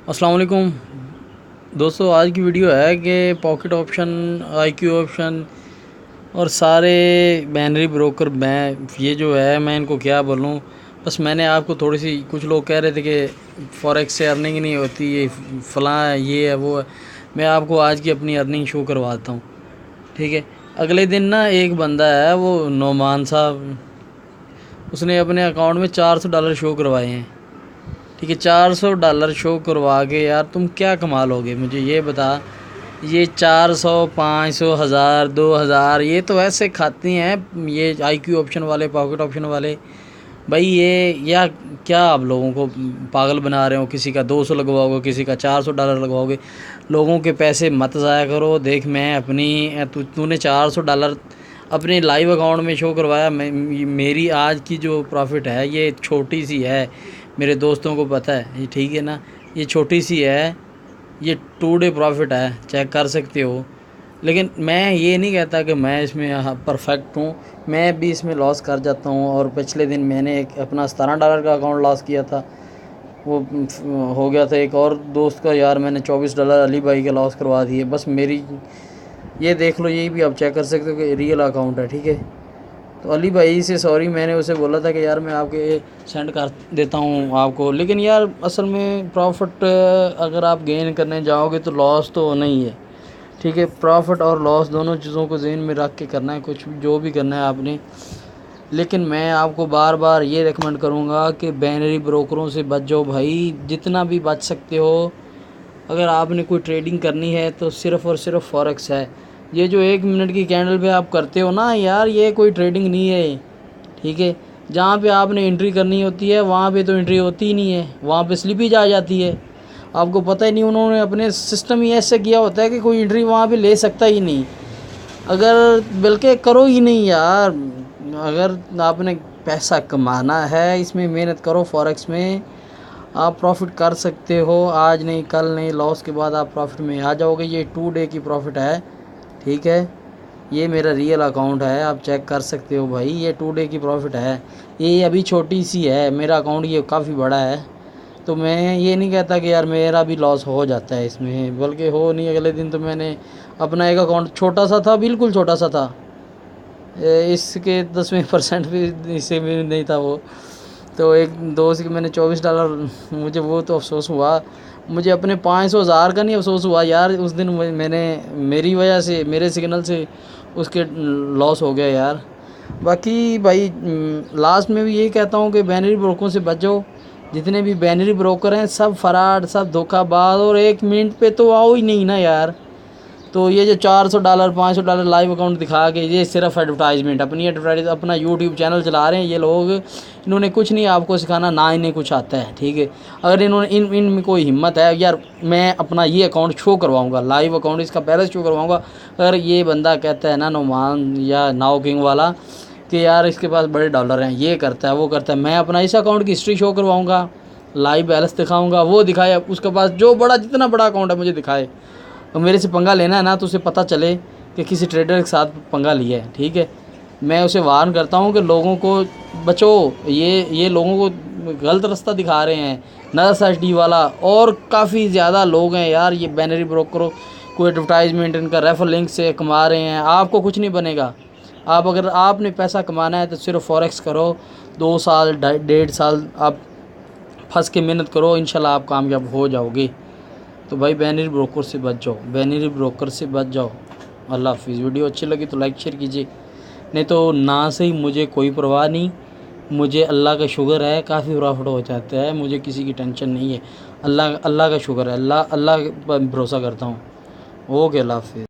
السلام علیکم دوستو، آج کی ویڈیو ہے کہ پاکٹ آپشن، آئی کیو آپشن اور سارے بینری بروکر یہ جو ہے میں ان کو کیا بولوں. بس میں نے آپ کو تھوڑی سی، کچھ لوگ کہہ رہے تھے کہ فوریکس سے ارننگ نہیں ہوتی، یہ فلاں ہے، یہ ہے، وہ ہے. میں آپ کو آج کی اپنی ارننگ شو کرواتا ہوں. ٹھیک ہے. اگلے دن نا ایک بندہ ہے، وہ نعمان صاحب، اس نے اپنے اکاؤنٹ میں $400 شو کروائے ہیں. ٹھیک ہے. $400 شو کروا کے یار تم کیا کما لو گے؟ مجھے یہ بتا. یہ 400، 500، 1000، 2000 یہ تو ایسے کھاتی ہیں یہ آئی کیو آپشن والے، پاکٹ آپشن والے. بھائی یہ یا کیا آپ لوگوں کو پاگل بنا رہے ہو؟ کسی کا 200 لگواؤ گے، کسی کا $400 لگواؤ گے. لوگوں کے پیسے مت ضائع کرو. دیکھ میں اپنی تو نے $400 اپنے لائیو اکاؤنٹ میں شو کروایا. میری آج کی جو پروفٹ ہے یہ چھوٹی سی ہے، میرے دوستوں کو پتہ ہے. یہ ٹھیک ہے نا، یہ چھوٹی سی ہے، یہ 2 ڈے پروفٹ ہے، چیک کر سکتے ہو. لیکن میں یہ نہیں کہتا کہ میں اس میں پرفیکٹ ہوں. میں بھی اس میں لاس کر جاتا ہوں. اور پچھلے دن میں نے ایک اپنا $17 کا اکاؤنٹ لاس کیا تھا. وہ ہو گیا تھا ایک اور دوست کا، یار میں نے $24 علی بھائی کے لاس کروا دیے. بس میری یہ دیکھ لو، یہی بھی آپ چیک کر سکتے ہو کہ ریئل اکاؤنٹ ہے. ٹھیک ہے. تو علی بھائی سے سوری، میں نے اسے بولا تھا کہ یار میں آپ کے سینڈ کر دیتا ہوں آپ کو. لیکن یار اصل میں پروفٹ اگر آپ گین کرنے جاؤ گے تو لاس تو ہونا ہی ہے. ٹھیک ہے. پروفٹ اور لاس دونوں چیزوں کو ذہن میں رکھ کے کرنا ہے، کچھ جو بھی کرنا ہے آپ نے. لیکن میں آپ کو بار بار یہ ریکمنڈ کروں گا کہ بینری بروکروں سے بچ جاؤ بھائی، جتنا بھی بچ سکتے ہو. اگر آپ نے کوئی ٹریڈنگ کرنی ہے تو صرف اور صرف فوریکس ہے. یہ جو 1 منٹ کی کینڈل پہ آپ کرتے ہو نا یار، یہ کوئی ٹریڈنگ نہیں ہے. ٹھیک ہے. جہاں پہ آپ نے انٹری کرنی ہوتی ہے وہاں پہ تو انٹری ہوتی ہی نہیں ہے، وہاں پہ سلپ آ جاتی ہے. آپ کو پتہ ہی نہیں، انہوں نے اپنے سسٹم ہی ایسے کیا ہوتا ہے کہ کوئی انٹری وہاں پہ لے سکتا ہی نہیں. اگر بلکہ کرو ہی نہیں یار. اگر آپ نے پیسہ کمانا ہے اس میں محنت کرو. فوریکس میں آپ پروفٹ کر سکتے ہو، آج نہیں کل نہیں، لاس کے بعد آپ پروفٹ میں آ جاؤ گے. یہ 2 ڈے کی پروفٹ ہے. ٹھیک ہے. یہ میرا ریئل اکاؤنٹ ہے، آپ چیک کر سکتے ہو بھائی. یہ 2 ڈے کی پروفٹ ہے. یہ ابھی چھوٹی سی ہے، میرا اکاؤنٹ یہ کافی بڑا ہے. تو میں یہ نہیں کہتا کہ یار میرا بھی لاس ہو جاتا ہے اس میں، بلکہ ہو نہیں. اگلے دن تو میں نے اپنا ایک اکاؤنٹ چھوٹا سا تھا، بالکل چھوٹا سا تھا، اس کے 10% بھی اسے بھی نہیں تھا وہ. تو ایک دوست کے میں نے $24، مجھے وہ تو افسوس ہوا. مجھے اپنے 500 ہزار کا نہیں افسوس ہوا یار. اس دن میں نے میری وجہ سے، میرے سگنل سے اس کے لاس ہو گیا یار. باقی بھائی لاسٹ میں بھی یہی کہتا ہوں کہ بینری بروکروں سے بچ جاؤ. جتنے بھی بینری بروکر ہیں سب فراڈ، سب دھوکہ باز، اور 1 منٹ پہ تو آؤ ہی نہیں نا یار. تو یہ جو $400، $500 لائیو اکاؤنٹ دکھا کے، یہ صرف ایڈورٹائزمنٹ، اپنی ایڈورٹائز، اپنا یوٹیوب چینل چلا رہے ہیں یہ لوگ. انہوں نے کچھ نہیں آپ کو سکھانا، نہ انہیں کچھ آتا ہے. ٹھیک ہے. اگر انہوں نے ان میں کوئی ہمت ہے یار، میں اپنا یہ اکاؤنٹ شو کرواؤں گا، لائیو اکاؤنٹ اس کا بیلنس شو کرواؤں گا. اگر یہ بندہ کہتا ہے نا نعمان یا ناؤ کنگ والا کہ یار اس کے پاس بڑے ڈالر ہیں، یہ کرتا ہے وہ کرتا ہے، میں اپنا اس اکاؤنٹ کی ہسٹری شو کرواؤں گا، لائیو بیلنس دکھاؤں گا. وہ دکھائے اس کے پاس جو بڑا، جتنا بڑا اکاؤنٹ ہے مجھے دکھائے. اور میرے سے پنگا لینا ہے نا تو اسے پتہ چلے کہ کسی ٹریڈر کے ساتھ پنگا لیا ہے. ٹھیک ہے. میں اسے وارن کرتا ہوں کہ لوگوں کو بچو، یہ لوگوں کو غلط راستہ دکھا رہے ہیں. نرس ایچ ڈی والا اور کافی زیادہ لوگ ہیں یار، یہ بینری بروکروں کو ایڈورٹائزمنٹ ان کا ریفر لنک سے کما رہے ہیں. آپ کو کچھ نہیں بنے گا. اگر آپ نے پیسہ کمانا ہے تو صرف فوریکس کرو. 2 سال، 1.5 سال آپ پھنس کے محنت کرو، انشاءاللہ آپ کامیاب ہو جاؤ گے. تو بھائی بینری بروکر سے بچ جاؤ، بینری بروکر سے بچ جاؤ. اللہ حافظ. ویڈیو اچھی لگی تو لائک شیئر کیجیے، نہیں تو نہ صحیح، مجھے کوئی پرواہ نہیں. مجھے اللہ کا شکر ہے کافی پروفٹ ہو جاتا ہے، مجھے کسی کی ٹینشن نہیں ہے. اللہ کا شکر ہے، اللہ پر بھروسہ کرتا ہوں. اوکے، اللہ حافظ.